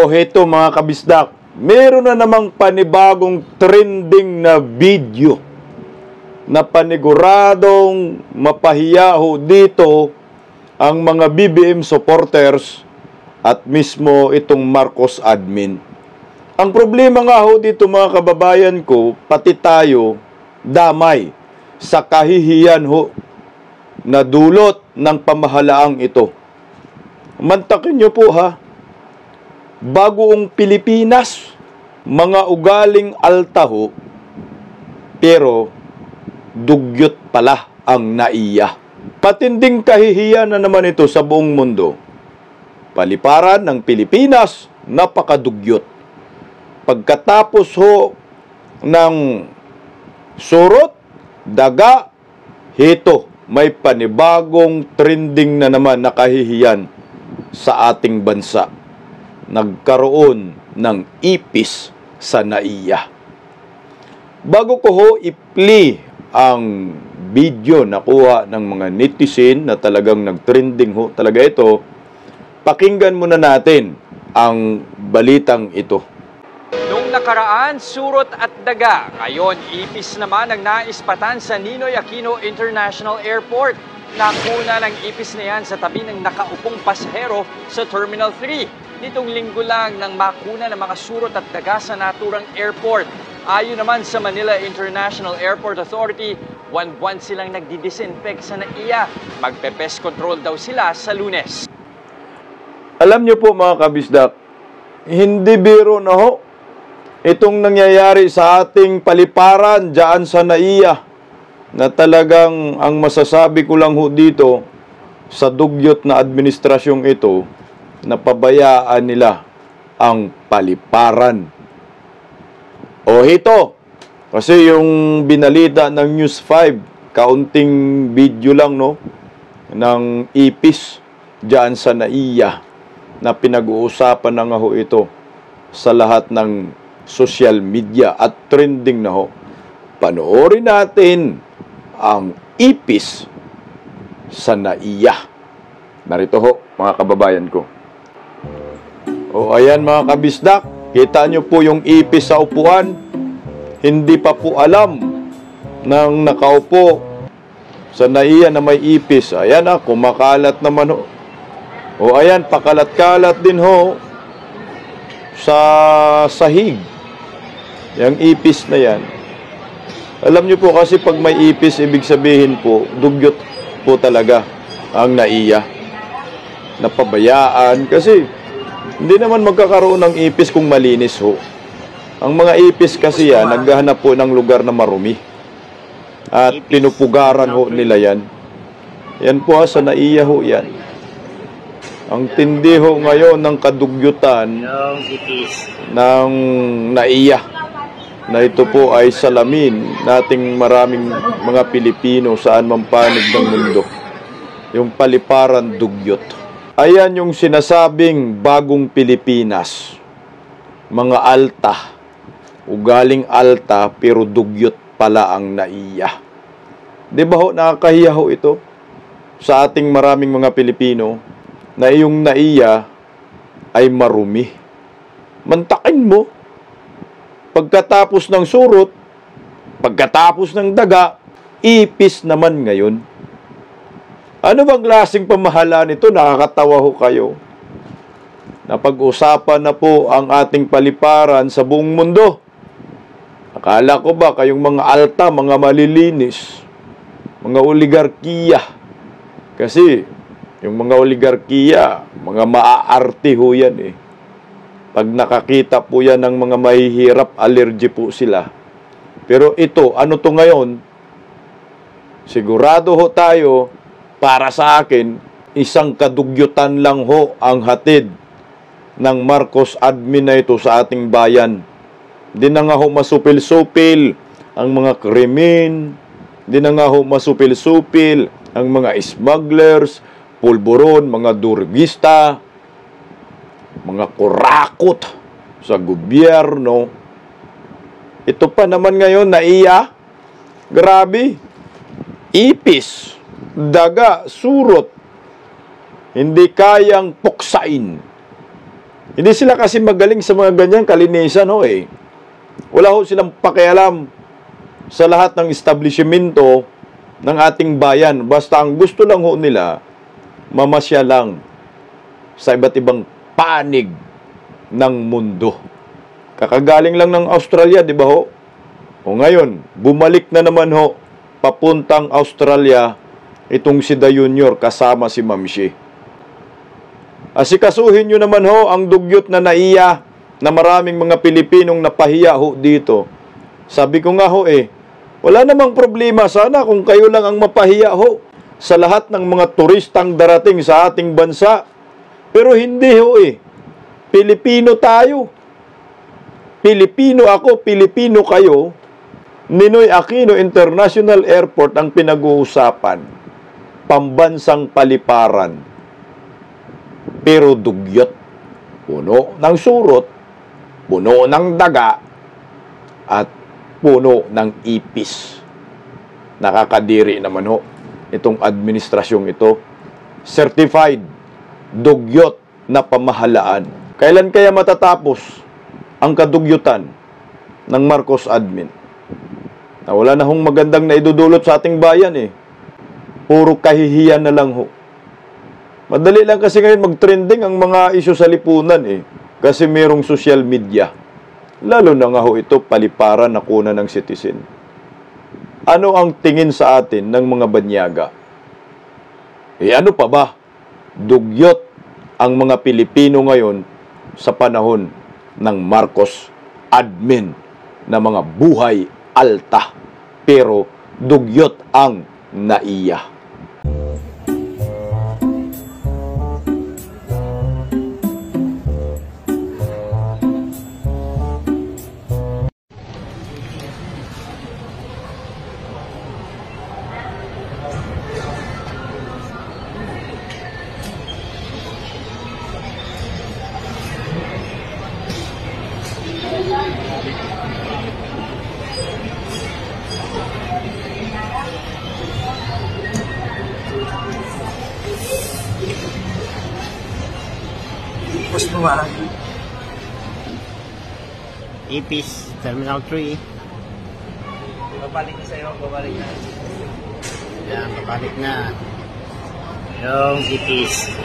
O heto mga kabisdak, meron na namang panibagong trending na video na paniguradong mapahiyaho dito ang mga BBM supporters at mismo itong Marcos admin. Ang problema nga ho dito mga kababayan ko, pati tayo damay sa kahihiyan ho na dulot ng pamahalaang ito. Mantakin nyo po ha, bagoong Pilipinas, mga ugaling altaho, pero dugyot pala ang naiya. Patinding kahihiyan na naman ito sa buong mundo. Paliparan ng Pilipinas, napakadugyot. Pagkatapos ho ng surot, daga, hito, may panibagong trending na naman na kahihiyan sa ating bansa. Nagkaroon ng ipis sa naiya. Bago ko ho i-play ang video na kuha ng mga netizen na talagang nag-trending ho talaga ito, pakinggan muna natin ang balitang ito. Nung nakaraan, surot at daga. Ngayon, ipis naman ang naispatan sa Ninoy Aquino International Airport. Nakuna ng ipis na yan sa tabi ng nakaupong pasahero sa Terminal 3. Nitong linggo lang nang makuna ng mga surot at daga sa naturang airport. Ayon naman sa Manila International Airport Authority, buwan-buwan silang nagdi-disinfect sa NAIA. Magpe-pest control daw sila sa Lunes. Alam niyo po mga kabisdak, hindi biro na ho itong nangyayari sa ating paliparan dyan sa NAIA, na talagang ang masasabi ko lang ho dito sa dugyot na administrasyong ito, na pabayaan nila ang paliparan. O ito, kasi yung binalita ng News 5, kaunting video lang no, ng ipis dyan sa NAIA, na pinag-uusapan na nga ho ito sa lahat ng social media at trending na ho. Panoorin natin ang ipis sa NAIA. Narito ho mga kababayan ko. O ayan mga kabisdak, kita nyo po yung ipis sa upuan. Hindi pa po alam ng nakaupo sa NAIA na may ipis. Ayan kumakalat naman ho. O ayan, pakalat-kalat din ho sa sahig. Yung ipis na yan. Alam nyo po kasi pag may ipis, ibig sabihin po, dugyot po talaga ang NAIA. Napabayaan kasi hindi naman magkakaroon ng ipis kung malinis ho. Ang mga ipis kasi yan, naghahanap po ng lugar na marumi. At pinupugaran ho nila yan. Yan po sa NAIA ho yan. Ang tindi ho ngayon ng kadugyutan ng NAIA, na ito po ay salamin nating maraming mga Pilipino saan man panig ng mundo. Yung paliparan dugyot. Ayan yung sinasabing bagong Pilipinas. Mga alta. Ugaling alta pero dugyot pala ang NAIA. Di ba ho, nakakahiya ho ito sa ating maraming mga Pilipino na yung NAIA ay marumi. Mantakin mo. Pagkatapos ng surot, pagkatapos ng daga, ipis naman ngayon. Ano bang klaseng pamahalaan ito? Nakakatawa ho kayo. Napag-usapan na po ang ating paliparan sa buong mundo. Akala ko ba kayong mga alta, mga malilinis, mga oligarkiya? Kasi yung mga oligarkiya, mga maaarte ho yan eh. Pag nakakita po yan ng mga mahihirap, allergy po sila. Pero ito, ano to ngayon? Sigurado ho tayo, para sa akin, isang kadugyutan lang ho ang hatid ng Marcos admin na ito sa ating bayan. Di na nga ho masupil-supil ang mga krimen, di na nga ho masupil-supil ang mga smugglers, pulburon, mga durgista, mga kurakot sa gobyerno. Ito pa naman ngayon, NAIA, grabe, ipis, daga, surot, hindi kayang puksain Hindi sila kasi magaling sa mga ganyan kalinisan ho eh. Wala ho silang pakialam sa lahat ng establishmento ng ating bayan. Basta ang gusto lang ho nila, mamasya lang sa iba't ibang panig ng mundo. Kakagaling lang ng Australia, di ba ho? O ngayon, bumalik na naman ho, papuntang Australia, itong si Da Junior kasama si Ma'am Shi. Asikasuhin nyo naman ho ang dugyot na naiya na maraming mga Pilipinong napahiya ho dito. Sabi ko nga ho wala namang problema sana kung kayo lang ang mapahiya ho sa lahat ng mga turistang darating sa ating bansa. Pero hindi ho Pilipino tayo. Pilipino ako, Pilipino kayo. Ninoy Aquino International Airport ang pinag-uusapan. Pambansang paliparan. Pero dugyot. Puno ng surot, puno ng daga, at puno ng ipis. Nakakadiri naman ho itong administrasyong ito. Certified dugyot na pamahalaan. Kailan kaya matatapos ang kadugyutan ng Marcos admin? Na wala na hong magandang naidudulot sa ating bayan Puro kahihiyan na lang ho. Madali lang kasi ngayon mag-trending ang mga isyu sa lipunan kasi merong social media. Lalo na nga ho ito, paliparan na kuna ng citizen. Ano ang tingin sa atin ng mga banyaga? Ano pa ba? Dugyot ang mga Pilipino ngayon sa panahon ng Marcos admin na mga buhay alta. Pero dugyot ang naiya. Post mo ba? Ipis, Terminal 3. Babalik na sa'yo, babalik na. Yan, babalik na. Yung Ipis.